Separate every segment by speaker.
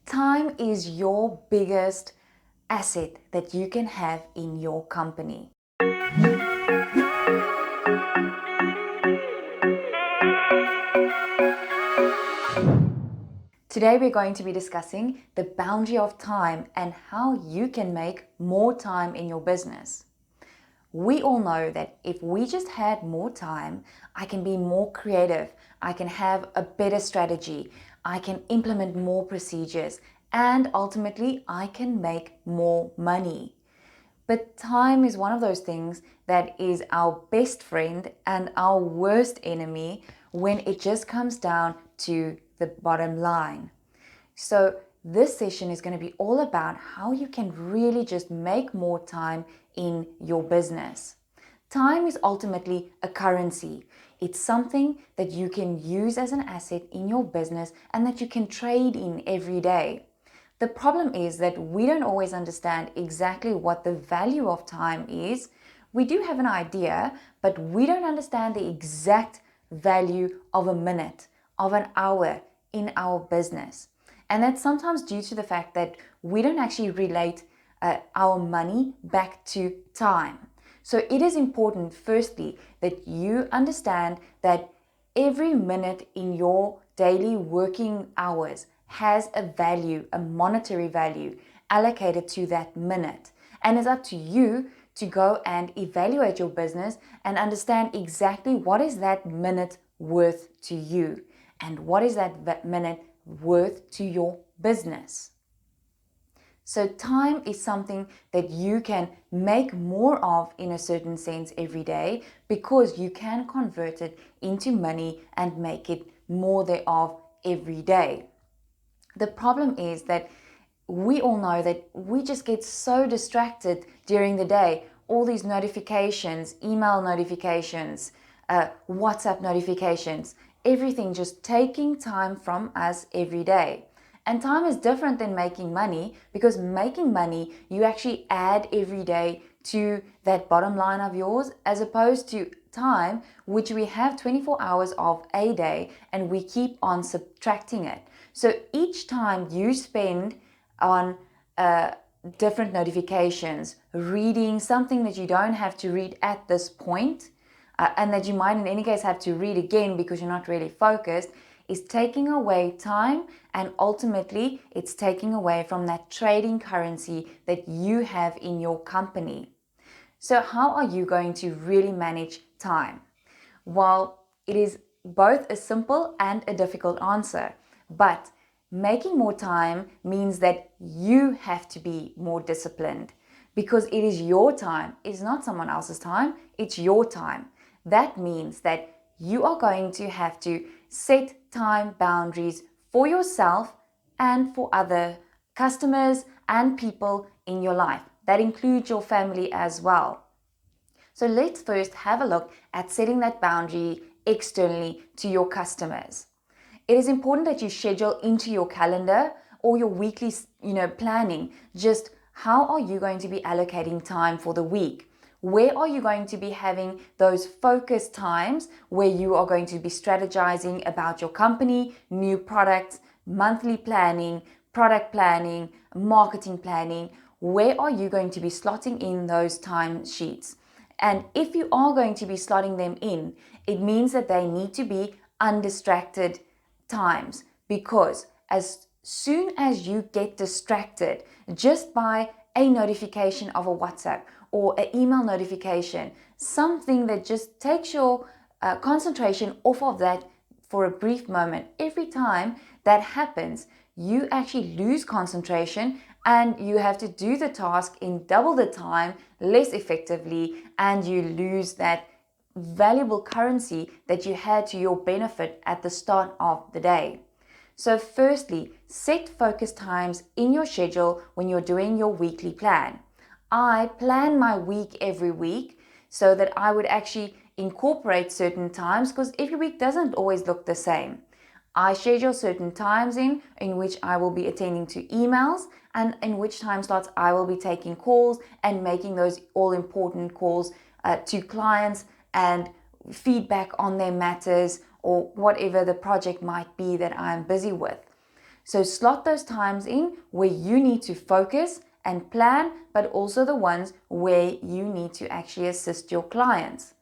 Speaker 1: Time is your biggest asset that you can have in your company. Today we're going to be discussing the boundary of time and how you can make more time in your business. We all know that if we just had more time, I can be more creative, I can have a better strategy, I can implement more procedures, and ultimately I can make more money. But time is one of those things that is our best friend and our worst enemy when it just comes down to the bottom line. So this session is going to be all about how you can really just make more time in your business. Time is ultimately a currency. It's something that you can use as an asset in your business and that you can trade in every day. The problem is that we don't always understand exactly what the value of time is. We do have an idea, but we don't understand the exact value of a minute, of an hour in our business. And that's sometimes due to the fact that we don't actually relate our money back to time. So it is important, firstly, that you understand that every minute in your daily working hours has a value, a monetary value allocated to that minute. And it's up to you to go and evaluate your business and understand exactly what is that minute worth to you and what is that minute worth to your business. So time is something that you can make more of in a certain sense every day because you can convert it into money and make it more thereof every day. The problem is that we all know that we just get so distracted during the day. All these notifications, email notifications, WhatsApp notifications, everything just taking time from us every day. And time is different than making money because making money, you actually add every day to that bottom line of yours as opposed to time, which we have 24 hours of a day and we keep on subtracting it. So each time you spend on different notifications, reading something that you don't have to read at this point, and that you might in any case have to read again because you're not really focused, is taking away time, and ultimately it's taking away from that trading currency that you have in your company. So how are you going to really manage time? Well, it is both a simple and a difficult answer, but making more time means that you have to be more disciplined because it is your time. It's not someone else's time, it's your time. That means that you are going to have to set time boundaries for yourself and for other customers and people in your life. That includes your family as well. So let's first have a look at setting that boundary externally to your customers. It is important that you schedule into your calendar or your weekly, planning, just how are you going to be allocating time for the week? Where are you going to be having those focus times where you are going to be strategizing about your company, new products, monthly planning, product planning, marketing planning? Where are you going to be slotting in those time sheets? And if you are going to be slotting them in, it means that they need to be undistracted times, because as soon as you get distracted just by a notification of a WhatsApp or an email notification, something that just takes your concentration off of that for a brief moment, every time that happens, you actually lose concentration and you have to do the task in double the time, less effectively, and you lose that valuable currency that you had to your benefit at the start of the day. So firstly, set focus times in your schedule when you're doing your weekly plan. I plan my week every week so that I would actually incorporate certain times because every week doesn't always look the same. I schedule certain times in which I will be attending to emails and in which time slots I will be taking calls and making those all important calls to clients and feedback on their matters or whatever the project might be that I'm busy with. So slot those times in where you need to focus and plan, but also the ones where you need to actually assist your clients.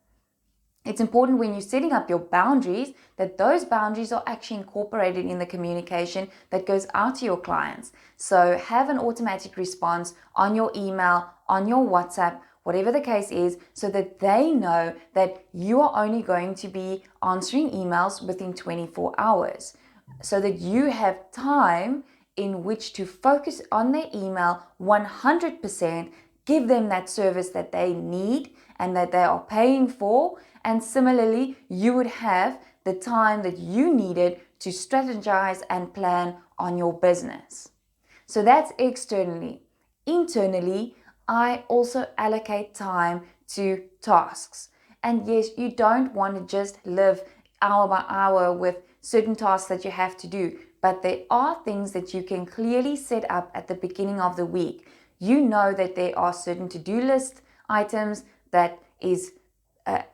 Speaker 1: It's important when you're setting up your boundaries that those boundaries are actually incorporated in the communication that goes out to your clients. So have an automatic response on your email, on your WhatsApp, whatever the case is, so that they know that you are only going to be answering emails within 24 hours, so that you have time in which to focus on their email 100%, give them that service that they need and that they are paying for. And similarly, you would have the time that you needed to strategize and plan on your business. So that's externally. Internally, I also allocate time to tasks. And yes, you don't want to just live hour by hour with certain tasks that you have to do, but there are things that you can clearly set up at the beginning of the week. You know that there are certain to-do list items that is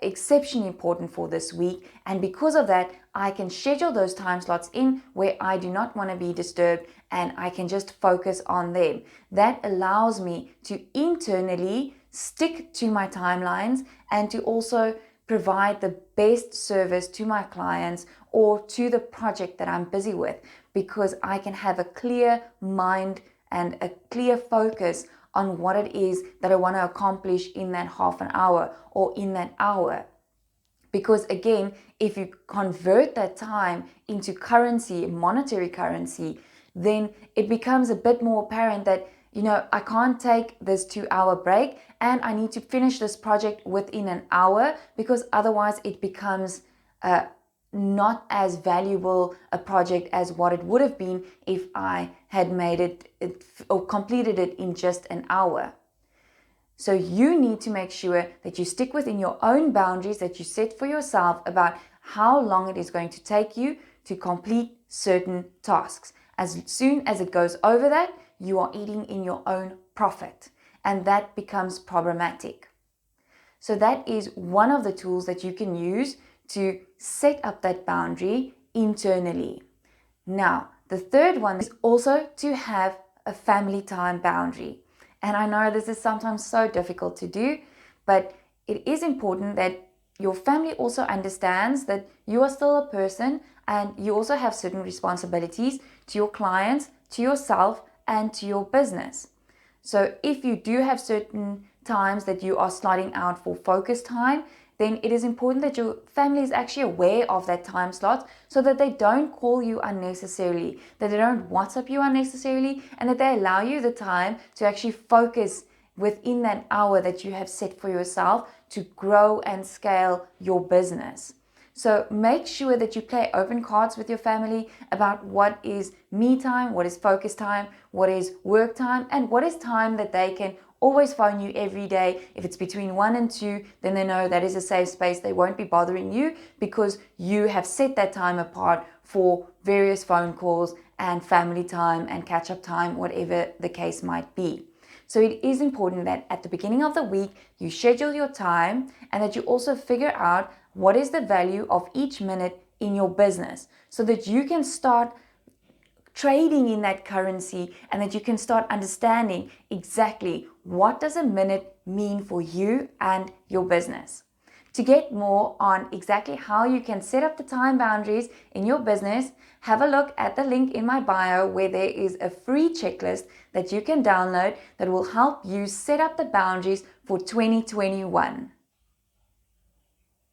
Speaker 1: exceptionally important for this week, and because of that I can schedule those time slots in where I do not want to be disturbed and I can just focus on them. That allows me to internally stick to my timelines and to also provide the best service to my clients or to the project that I'm busy with, because I can have a clear mind and a clear focus on what it is that I want to accomplish in that half an hour or in that hour. Because again, if you convert that time into currency, monetary currency, then it becomes a bit more apparent that, I can't take this 2-hour break and I need to finish this project within an hour, because otherwise it becomes not as valuable a project as what it would have been if I had made it or completed it in just an hour. So you need to make sure that you stick within your own boundaries that you set for yourself about how long it is going to take you to complete certain tasks. As soon as it goes over that, you are eating in your own profit, and that becomes problematic. So that is one of the tools that you can use to set up that boundary internally. Now, the third one is also to have a family time boundary. And I know this is sometimes so difficult to do, but it is important that your family also understands that you are still a person and you also have certain responsibilities to your clients, to yourself, and to your business. So if you do have certain times that you are slotting out for focus time, then it is important that your family is actually aware of that time slot, so that they don't call you unnecessarily, that they don't WhatsApp you unnecessarily, and that they allow you the time to actually focus within that hour that you have set for yourself to grow and scale your business. So make sure that you play open cards with your family about what is me time, what is focus time, what is work time, and what is time that they can always phone you every day. If it's between 1 and 2, then they know that is a safe space. They won't be bothering you because you have set that time apart for various phone calls and family time and catch-up time, whatever the case might be. So it is important that at the beginning of the week, you schedule your time and that you also figure out what is the value of each minute in your business, so that you can start trading in that currency and that you can start understanding exactly what does a minute mean for you and your business. To get more on exactly how you can set up the time boundaries in your business, have a look at the link in my bio where there is a free checklist that you can download that will help you set up the boundaries for 2021.